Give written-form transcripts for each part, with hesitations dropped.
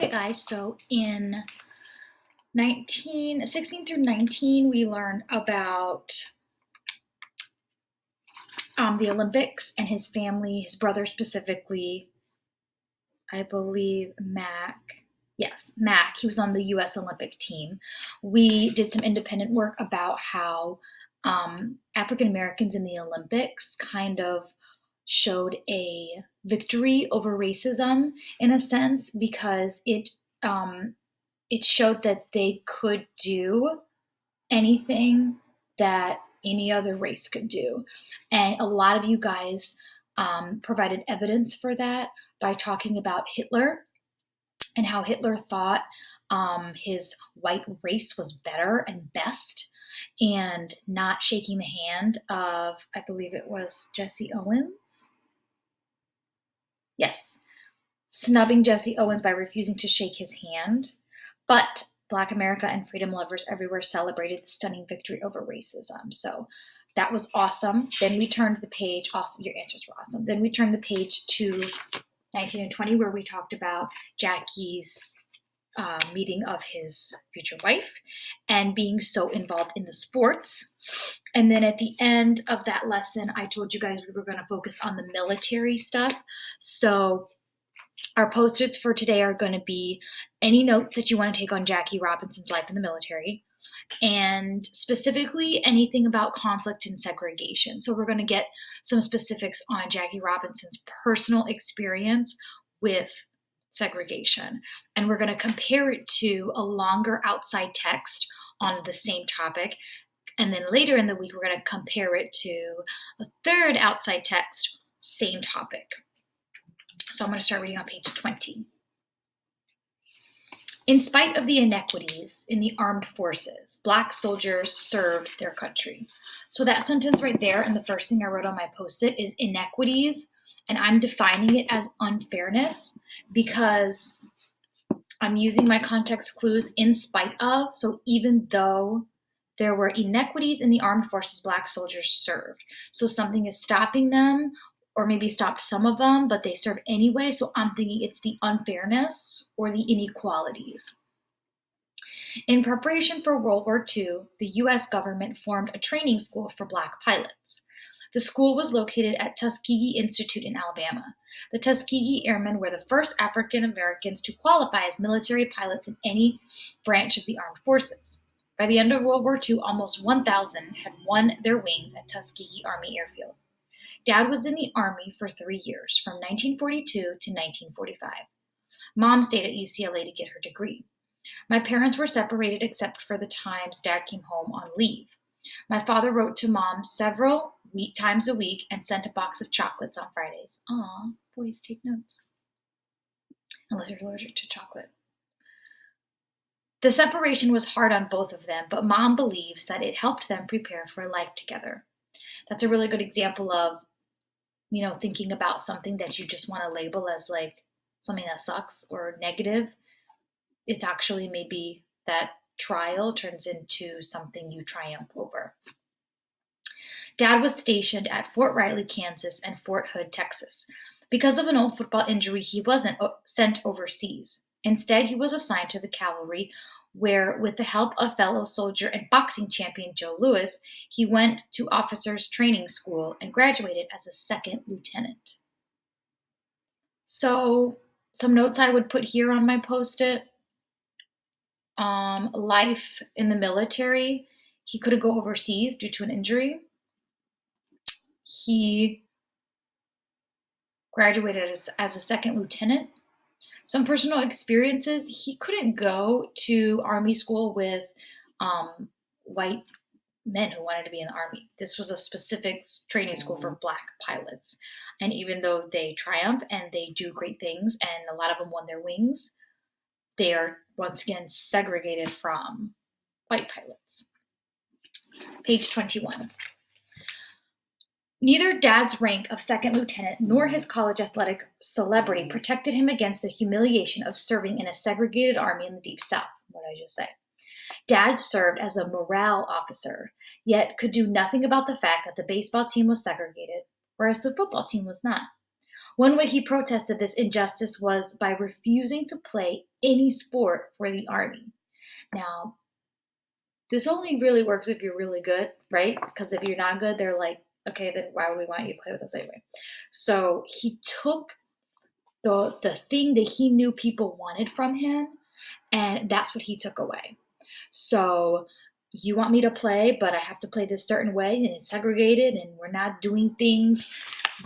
Hey guys, so in 16 through 19, we learned about the Olympics and his family, his brother specifically, I believe Mac. Yes, Mac. He was on the U.S. Olympic team. We did some independent work about how African Americans in the Olympics kind of showed a victory over racism in a sense because it showed that they could do anything that any other race could do. And a lot of you guys provided evidence for that by talking about Hitler and how Hitler thought his white race was better and best, and not shaking the hand of, I believe it was Jesse Owens. Yes, snubbing Jesse Owens by refusing to shake his hand. But Black America and freedom lovers everywhere celebrated the stunning victory over racism. So that was awesome. Then we turned the page. Awesome. Your answers were awesome. Then we turned the page to 19 and 20, where we talked about Jackie's meeting of his future wife and being so involved in the sports. And then at the end of that lesson, I told you guys we were going to focus on the military stuff. So our post-its for today are going to be any note that you want to take on Jackie Robinson's life in the military, and specifically anything about conflict and segregation. So we're going to get some specifics on Jackie Robinson's personal experience with segregation, and we're going to compare it to a longer outside text on the same topic. And then later in the week, we're going to compare it to a third outside text, same topic. So I'm going to start reading on page 20. In spite of the inequities in the armed forces, Black soldiers served their country. So that sentence right there, and the first thing I wrote on my post-it is inequities, and I'm defining it as unfairness because I'm using my context clues in spite of. So even though there were inequities in the armed forces Black soldiers served, so something is stopping them, or maybe stopped some of them, but they serve anyway. So I'm thinking it's the unfairness or the inequalities. In preparation for World War II, the U.S. government formed a training school for Black pilots. The school was located at Tuskegee Institute in Alabama. The Tuskegee Airmen were the first African Americans to qualify as military pilots in any branch of the armed forces. By the end of World War II, almost 1,000 had won their wings at Tuskegee Army Airfield. Dad was in the Army for 3 years, from 1942 to 1945. Mom stayed at UCLA to get her degree. My parents were separated except for the times Dad came home on leave. My father wrote to Mom several times a week and sent a box of chocolates on Fridays. Aw, boys, take notes. Unless you're allergic to chocolate. The separation was hard on both of them, but Mom believes that it helped them prepare for life together. That's a really good example of, thinking about something that you just want to label as like something that sucks or negative. It's actually maybe that trial turns into something you triumph over. Dad was stationed at Fort Riley, Kansas, and Fort Hood, Texas. Because of an old football injury, he wasn't sent overseas. Instead, he was assigned to the cavalry, where, with the help of fellow soldier and boxing champion Joe Louis, he went to officers' training school and graduated as a second lieutenant. So, some notes I would put here on my post-it. Life in the military. He couldn't go overseas due to an injury. He graduated as a second lieutenant. Some personal experiences. He couldn't go to Army school with white men who wanted to be in the Army. This was a specific training school for Black pilots. And even though they triumph and they do great things, and a lot of them won their wings, they are once again segregated from white pilots. Page 21. Neither Dad's rank of second lieutenant nor his college athletic celebrity protected him against the humiliation of serving in a segregated army in the Deep South. What did I just say? Dad served as a morale officer, yet could do nothing about the fact that the baseball team was segregated, whereas the football team was not. One way he protested this injustice was by refusing to play any sport for the Army. Now, this only really works if you're really good, right? Because if you're not good, they're like, okay, then why would we want you to play with us anyway? So he took the thing that he knew people wanted from him, and that's what he took away. So you want me to play, but I have to play this certain way, and it's segregated, and we're not doing things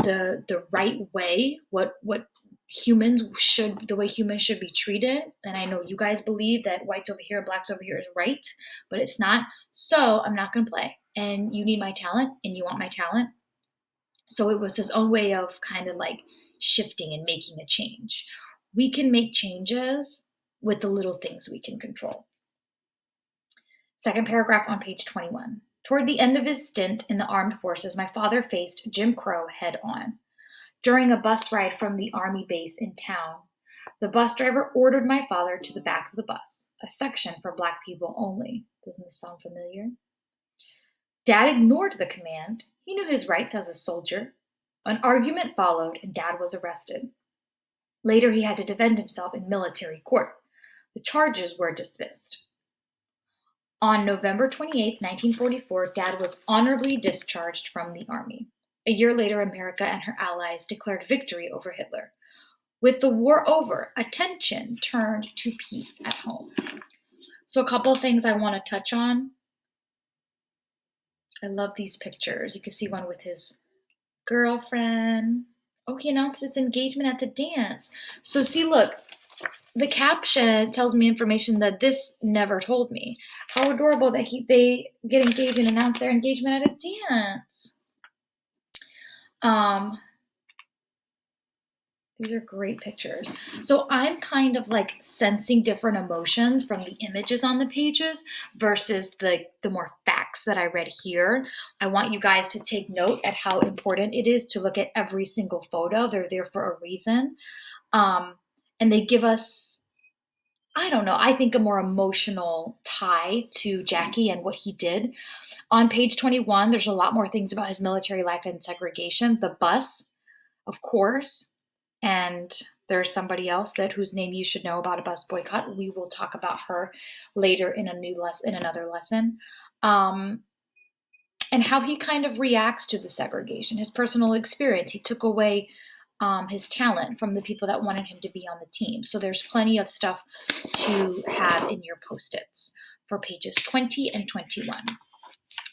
the right way. What the way humans should be treated. And I know you guys believe that whites over here, blacks over here is right, but it's not. So I'm not going to play. And you need my talent, and you want my talent. So it was his own way of kind of like shifting and making a change. We can make changes with the little things we can control. Second paragraph on page 21. Toward the end of his stint in the armed forces, my father faced Jim Crow head on. During a bus ride from the Army base in town, the bus driver ordered my father to the back of the bus, a section for Black people only. Doesn't this sound familiar? Dad ignored the command. He knew his rights as a soldier. An argument followed, and Dad was arrested. Later, he had to defend himself in military court. The charges were dismissed. On November 28, 1944, Dad was honorably discharged from the Army. A year later, America and her allies declared victory over Hitler. With the war over, attention turned to peace at home. So a couple of things I want to touch on. I love these pictures. You can see one with his girlfriend. Oh, he announced his engagement at the dance. So see, look, the caption tells me information that this never told me. How adorable that they get engaged and announce their engagement at a dance. These are great pictures. So I'm kind of like sensing different emotions from the images on the pages versus the more facts that I read here. I want you guys to take note at how important it is to look at every single photo. They're there for a reason. And they give us, I don't know, I think a more emotional tie to Jackie and what he did. On page 21, there's a lot more things about his military life and segregation. The bus, of course. And there's somebody else whose name you should know about, a bus boycott. We will talk about her later in another lesson. And how he kind of reacts to the segregation, his personal experience. He took away his talent from the people that wanted him to be on the team. So there's plenty of stuff to have in your Post-its for pages 20 and 21.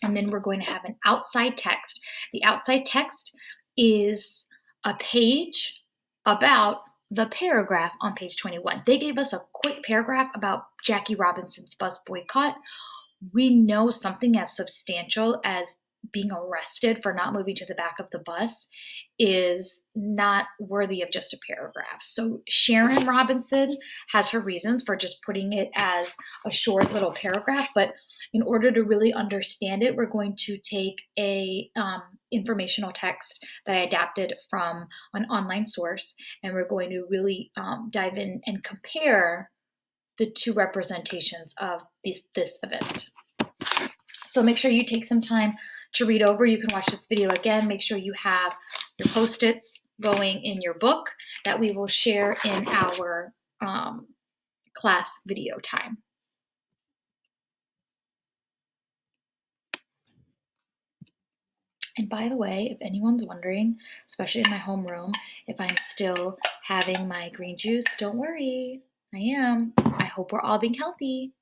And then we're going to have an outside text. The outside text is a page about the paragraph on page 21. They gave us a quick paragraph about Jackie Robinson's bus boycott. We know something as substantial as being arrested for not moving to the back of the bus is not worthy of just a paragraph. So Sharon Robinson has her reasons for just putting it as a short little paragraph, but in order to really understand it, we're going to take a informational text that I adapted from an online source, and we're going to really dive in and compare the two representations of this event. So make sure you take some time to read over. You can watch this video again. Make sure you have your Post-its going in your book that we will share in our class video time. And by the way, if anyone's wondering, especially in my homeroom, if I'm still having my green juice, don't worry. I am. I hope we're all being healthy.